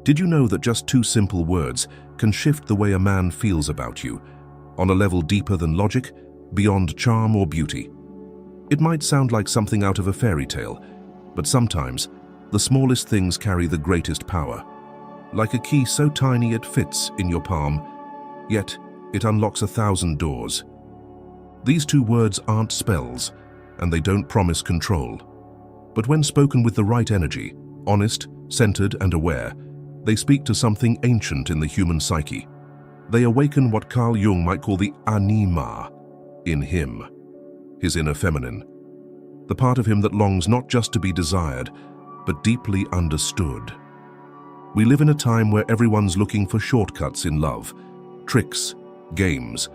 Did you know that just two simple words can shift the way a man feels about you, on a level deeper than logic, beyond charm or beauty? It might sound like something out of a fairy tale, but sometimes the smallest things carry the greatest power. Like a key so tiny it fits in your palm, yet it unlocks 1,000 doors. These two words aren't spells, and they don't promise control. But when spoken with the right energy, honest, centered, and aware, they speak to something ancient in the human psyche. They awaken what Carl Jung might call the anima in him, his inner feminine, the part of him that longs not just to be desired, but deeply understood. We live in a time where everyone's looking for shortcuts in love, tricks, games.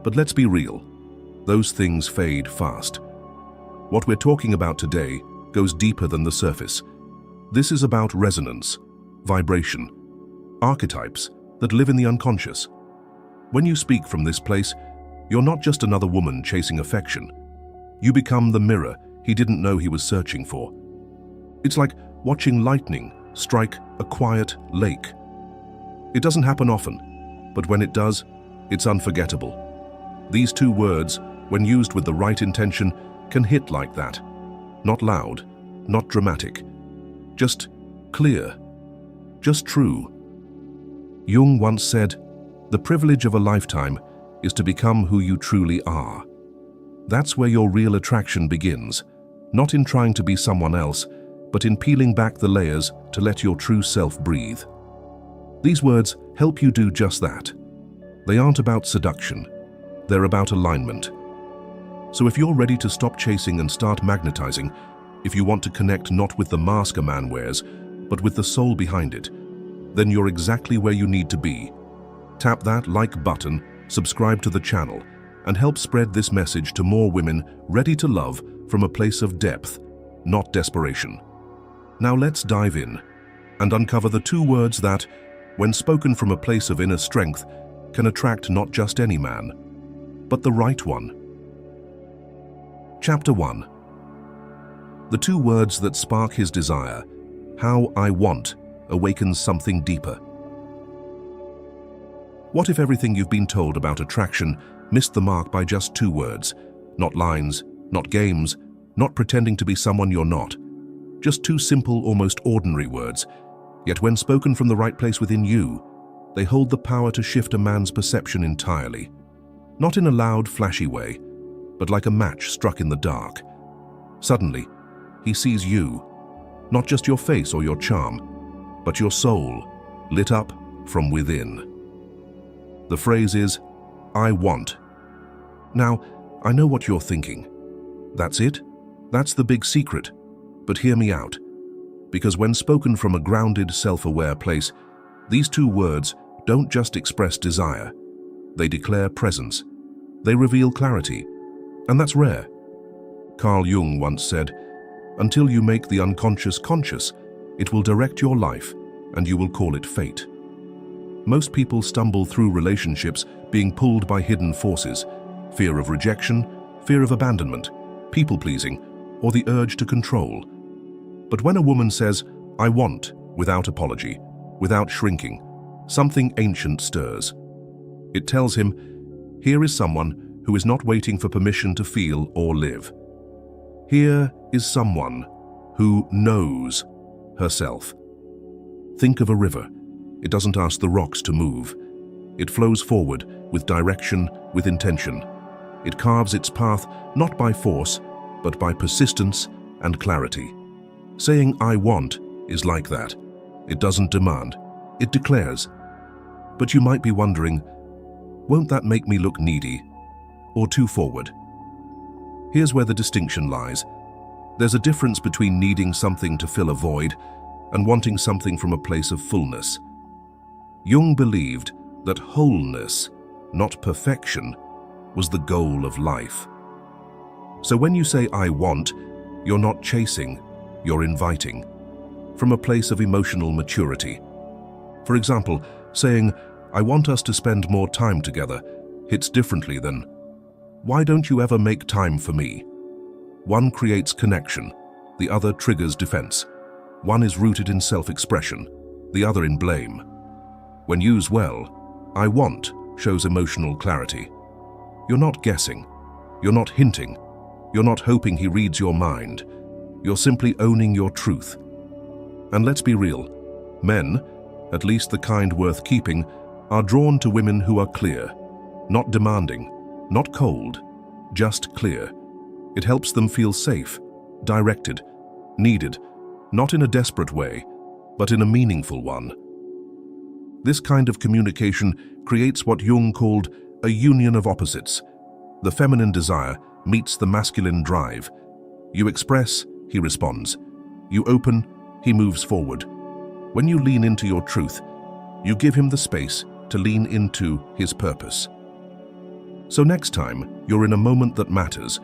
But let's be real, those things fade fast. What we're talking about today goes deeper than the surface. This is about resonance, vibration, archetypes that live in the unconscious. When you speak from this place, you're not just another woman chasing affection. You become the mirror he didn't know he was searching for. It's like watching lightning strike a quiet lake. It doesn't happen often, but when it does, it's unforgettable. These two words, when used with the right intention, can hit like that. Not loud, not dramatic, just clear, just true. Jung once said, "The privilege of a lifetime is to become who you truly are." That's where your real attraction begins, not in trying to be someone else, but in peeling back the layers to let your true self breathe. These words help you do just that. They aren't about seduction, they're about alignment. So if you're ready to stop chasing and start magnetizing, if you want to connect not with the mask a man wears, but with the soul behind it, then you're exactly where you need to be. Tap that like button, subscribe to the channel, and help spread this message to more women ready to love from a place of depth, not desperation. Now let's dive in and uncover the two words that, when spoken from a place of inner strength, can attract not just any man, but the right one. Chapter 1. The two words that spark his desire. How I want awakens something deeper. What if everything you've been told about attraction missed the mark by just two words? Not lines, not games, not pretending to be someone you're not. Just two simple, almost ordinary words. Yet when spoken from the right place within you, they hold the power to shift a man's perception entirely. Not in a loud, flashy way, but like a match struck in the dark. Suddenly, he sees you, not just your face or your charm, but your soul, lit up from within. The phrase is, "I want." Now, I know what you're thinking. That's it? That's the big secret. But hear me out. Because when spoken from a grounded, self-aware place, these two words don't just express desire. They declare presence. They reveal clarity. And that's rare. Carl Jung once said, "Until you make the unconscious conscious, it will direct your life, and you will call it fate." Most people stumble through relationships being pulled by hidden forces, fear of rejection, fear of abandonment, people-pleasing, or the urge to control. But when a woman says, "I want," without apology, without shrinking, something ancient stirs. It tells him, here is someone who is not waiting for permission to feel or live. Here is someone who knows herself. Think of a river. It doesn't ask the rocks to move. It flows forward with direction, with intention. It carves its path not by force, but by persistence and clarity. Saying "I want" is like that. It doesn't demand, it declares. But you might be wondering, won't that make me look needy or too forward? Here's where the distinction lies. There's a difference between needing something to fill a void and wanting something from a place of fullness. Jung believed that wholeness, not perfection, was the goal of life. So when you say "I want," you're not chasing, you're inviting, from a place of emotional maturity. For example, saying, "I want us to spend more time together," hits differently than, "Why don't you ever make time for me?" One creates connection, the other triggers defense. One is rooted in self-expression, the other in blame. When used well, I want shows emotional clarity. You're not guessing. You're not hinting. You're not hoping he reads your mind. You're simply owning your truth. And let's be real, men, at least the kind worth keeping, are drawn to women who are clear, not demanding, not cold, just clear. It helps them feel safe, directed, needed, not in a desperate way, but in a meaningful one. This kind of communication creates what Jung called a union of opposites. The feminine desire meets the masculine drive. You express, he responds. You open, he moves forward. When you lean into your truth, you give him the space to lean into his purpose. So next time you're in a moment that matters,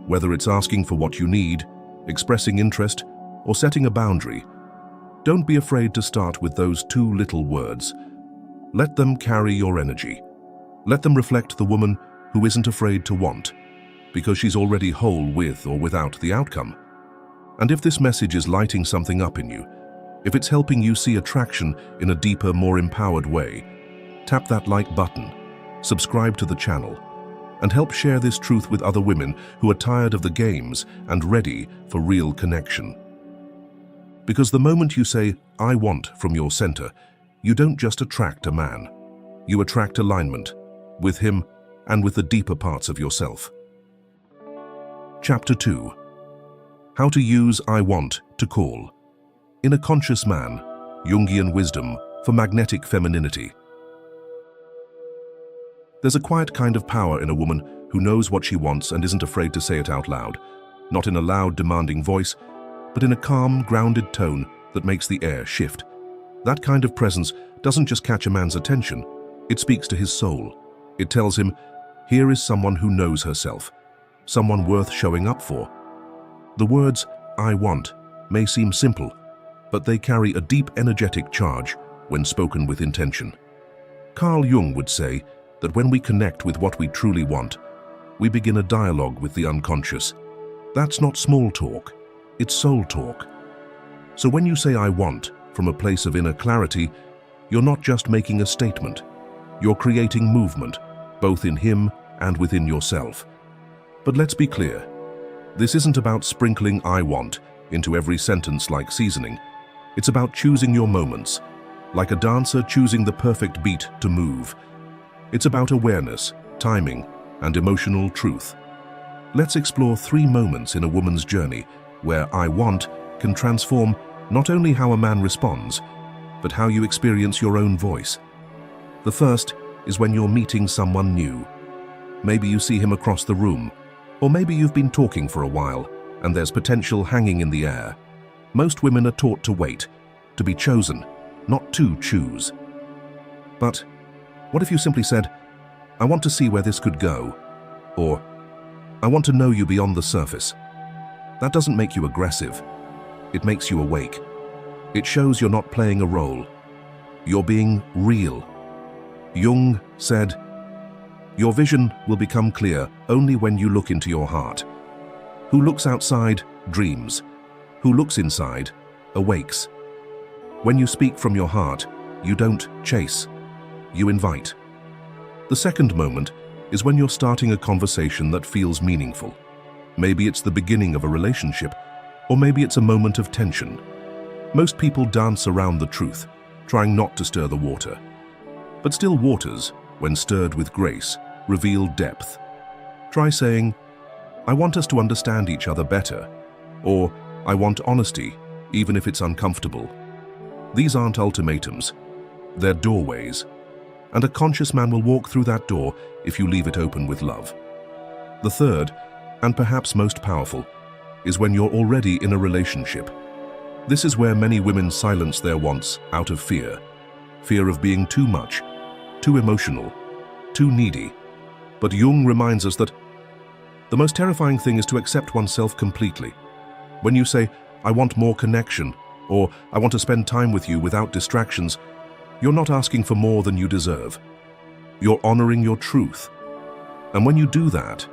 whether it's asking for what you need, expressing interest, or setting a boundary, don't be afraid to start with those two little words. Let them carry your energy. Let them reflect the woman who isn't afraid to want, because she's already whole with or without the outcome. And if this message is lighting something up in you, if it's helping you see attraction in a deeper, more empowered way, tap that like button, subscribe to the channel, and help share this truth with other women who are tired of the games and ready for real connection. Because the moment you say, I want from your center, you don't just attract a man. You attract alignment with him and with the deeper parts of yourself. Chapter 2. How to use I want to call. In a conscious man, Jungian wisdom for magnetic femininity. There's a quiet kind of power in a woman who knows what she wants and isn't afraid to say it out loud, not in a loud, demanding voice, but in a calm, grounded tone that makes the air shift. That kind of presence doesn't just catch a man's attention, it speaks to his soul. It tells him, here is someone who knows herself, someone worth showing up for. The words, I want, may seem simple, but they carry a deep energetic charge when spoken with intention. Carl Jung would say that when we connect with what we truly want, we begin a dialogue with the unconscious. That's not small talk, it's soul talk. So when you say I want from a place of inner clarity, you're not just making a statement, you're creating movement, both in him and within yourself. But let's be clear, this isn't about sprinkling I want into every sentence like seasoning. It's about choosing your moments, like a dancer choosing the perfect beat to move. It's about awareness, timing, and emotional truth. Let's explore 3 moments in a woman's journey where I want can transform not only how a man responds, but how you experience your own voice. The first is when you're meeting someone new. Maybe you see him across the room, or maybe you've been talking for a while and there's potential hanging in the air. Most women are taught to wait, to be chosen, not to choose. But what if you simply said, I want to see where this could go, or I want to know you beyond the surface? That doesn't make you aggressive. It makes you awake. It shows you're not playing a role. You're being real. Jung said, your vision will become clear only when you look into your heart. Who looks outside dreams. Who looks inside awakes. When you speak from your heart, you don't chase, you invite. The second moment is when you're starting a conversation that feels meaningful. Maybe it's the beginning of a relationship, or maybe it's a moment of tension. Most people dance around the truth, trying not to stir the water. But still waters, when stirred with grace, reveal depth. Try saying, I want us to understand each other better, or I want honesty, even if it's uncomfortable. These aren't ultimatums, they're doorways, and a conscious man will walk through that door if you leave it open with love. The third, and perhaps most powerful, is when you're already in a relationship. This is where many women silence their wants out of fear. Fear of being too much, too emotional, too needy. But Jung reminds us that the most terrifying thing is to accept oneself completely. When you say, I want more connection, or I want to spend time with you without distractions, you're not asking for more than you deserve. You're honoring your truth. And when you do that,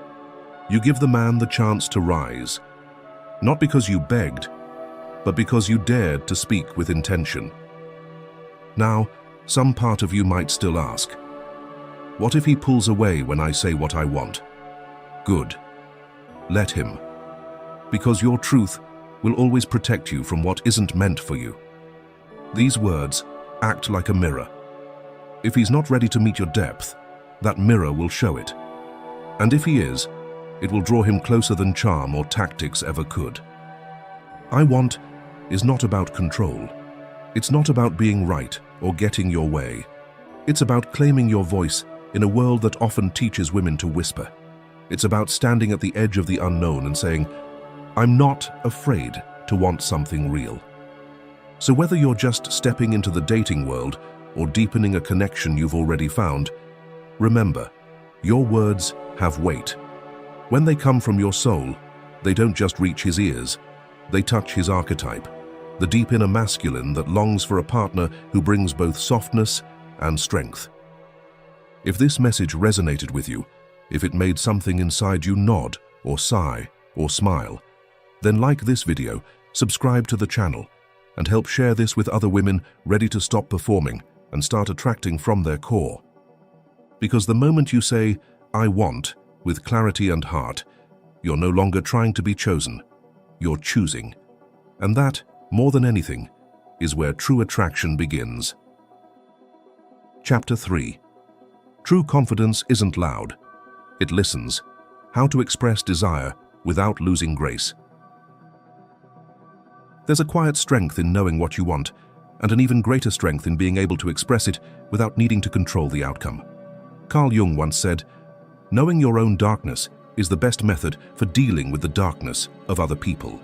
you give the man the chance to rise, not because you begged, but because you dared to speak with intention. Now, some part of you might still ask, what if he pulls away when I say what I want? Good. Let him. Because your truth will always protect you from what isn't meant for you. These words act like a mirror. If he's not ready to meet your depth, that mirror will show it. And if he is, it will draw him closer than charm or tactics ever could. I want is not about control. It's not about being right or getting your way. It's about claiming your voice in a world that often teaches women to whisper. It's about standing at the edge of the unknown and saying, I'm not afraid to want something real. So whether you're just stepping into the dating world or deepening a connection you've already found, remember, your words have weight. When they come from your soul, they don't just reach his ears, they touch his archetype, the deep inner masculine that longs for a partner who brings both softness and strength. If this message resonated with you, if it made something inside you nod or sigh or smile, then like this video, subscribe to the channel, and help share this with other women ready to stop performing and start attracting from their core. Because the moment you say, I want, with clarity and heart, you're no longer trying to be chosen, you're choosing. And that, more than anything, is where true attraction begins. Chapter 3. True confidence isn't loud. It listens. How to express desire without losing grace. There's a quiet strength in knowing what you want, and an even greater strength in being able to express it without needing to control the outcome. Carl Jung once said, knowing your own darkness is the best method for dealing with the darkness of other people.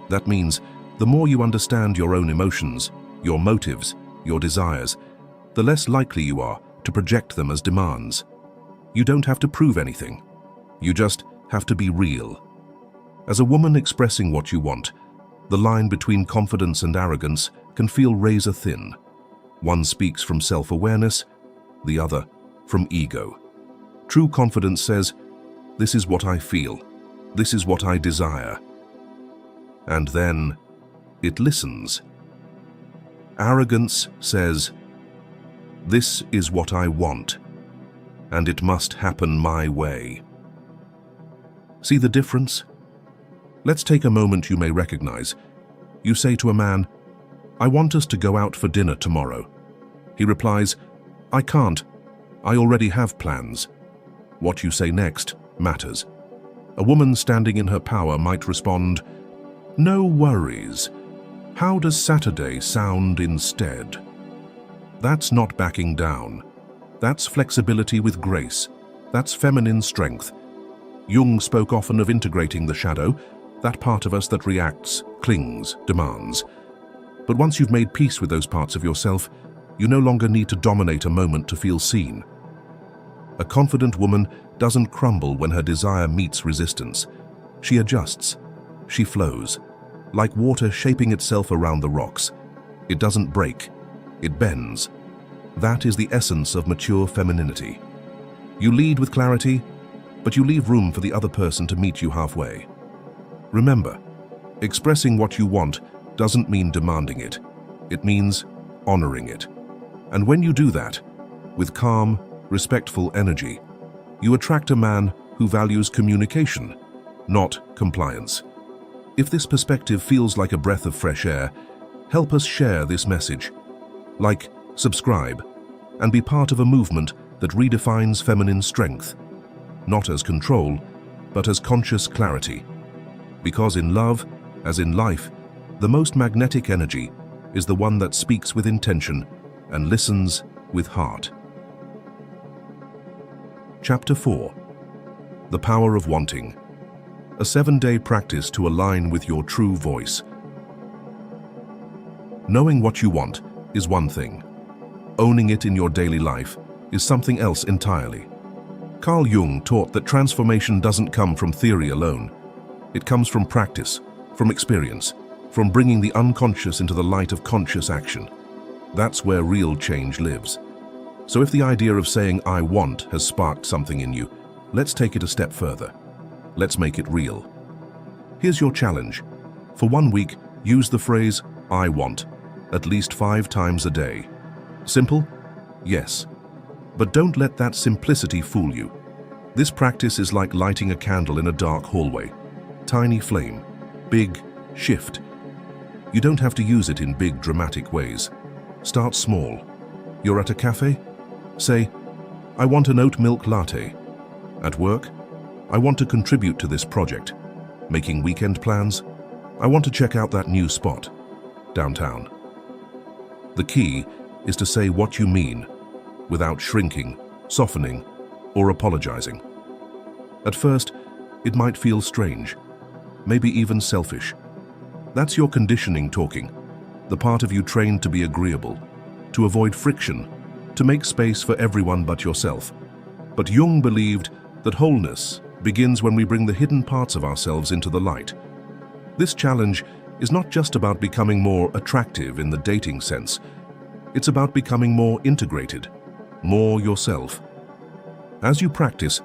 That means the more you understand your own emotions, your motives, your desires, the less likely you are to project them as demands. You don't have to prove anything. You just have to be real. As a woman expressing what you want, the line between confidence and arrogance can feel razor thin. One speaks from self-awareness, the other from ego. True confidence says, this is what I feel, this is what I desire. And then it listens. Arrogance says, this is what I want, and it must happen my way. See the difference? Let's take a moment you may recognize. You say to a man, I want us to go out for dinner tomorrow. He replies, I can't. I already have plans. What you say next matters. A woman standing in her power might respond, no worries. How does Saturday sound instead? That's not backing down. That's flexibility with grace. That's feminine strength. Jung spoke often of integrating the shadow, that part of us that reacts, clings, demands. But once you've made peace with those parts of yourself, you no longer need to dominate a moment to feel seen. A confident woman doesn't crumble when her desire meets resistance. She adjusts. She flows. Like water shaping itself around the rocks. It doesn't break. It bends. That is the essence of mature femininity. You lead with clarity, but you leave room for the other person to meet you halfway. Remember, expressing what you want doesn't mean demanding it. It means honoring it. And when you do that, with calm, respectful energy, you attract a man who values communication, not compliance. If this perspective feels like a breath of fresh air, help us share this message. Like, subscribe, and be part of a movement that redefines feminine strength, not as control, but as conscious clarity. Because in love, as in life, the most magnetic energy is the one that speaks with intention and listens with heart. Chapter 4. The Power of Wanting. A 7-day practice to align with your true voice. Knowing what you want is one thing. Owning it in your daily life is something else entirely. Carl Jung taught that transformation doesn't come from theory alone. It comes from practice, from experience, from bringing the unconscious into the light of conscious action. That's where real change lives. So if the idea of saying I want has sparked something in you, let's take it a step further. Let's make it real. Here's your challenge. For 1 week, use the phrase I want at least 5 times a day. Simple? Yes. But don't let that simplicity fool you. This practice is like lighting a candle in a dark hallway. Tiny flame, big shift. You don't have to use it in big, dramatic ways. Start small. You're at a cafe? Say, I want an oat milk latte. At work? I want to contribute to this project. Making weekend plans? I want to check out that new spot. Downtown. The key is to say what you mean, without shrinking, softening, or apologizing. At first, it might feel strange, maybe even selfish. That's your conditioning talking, the part of you trained to be agreeable, to avoid friction, to make space for everyone but yourself. But Jung believed that wholeness begins when we bring the hidden parts of ourselves into the light. This challenge is not just about becoming more attractive in the dating sense. It's about becoming more integrated, more yourself. As you practice,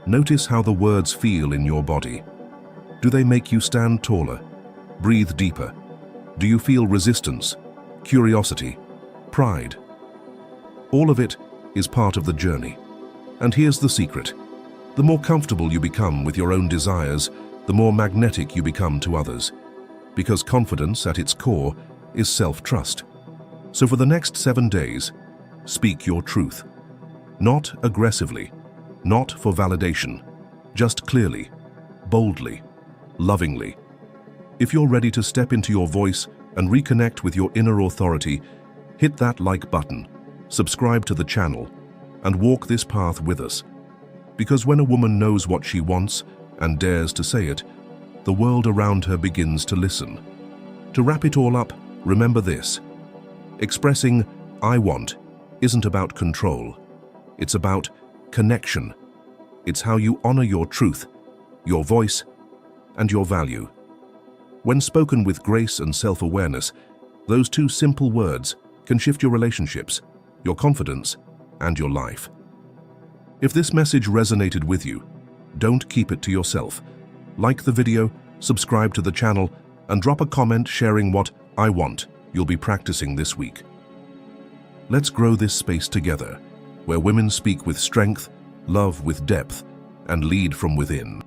notice how the words feel in your body. Do they make you stand taller? Breathe deeper? Do you feel resistance, curiosity, pride? All of it is part of the journey. And here's the secret. The more comfortable you become with your own desires, the more magnetic you become to others. Because confidence, at its core, is self-trust. So for the next 7 days, speak your truth. Not aggressively, not for validation, just clearly, boldly, lovingly. If you're ready to step into your voice and reconnect with your inner authority, hit that like button, subscribe to the channel, and walk this path with us. Because when a woman knows what she wants and dares to say it, the world around her begins to listen. To wrap it all up, remember this. Expressing "I want" isn't about control. It's about connection. It's how you honor your truth, your voice, and your value. When spoken with grace and self-awareness, those two simple words can shift your relationships, your confidence, and your life. If this message resonated with you, don't keep it to yourself. Like the video, subscribe to the channel, and drop a comment sharing what "I want" you'll be practicing this week. Let's grow this space together, where women speak with strength, love with depth, and lead from within.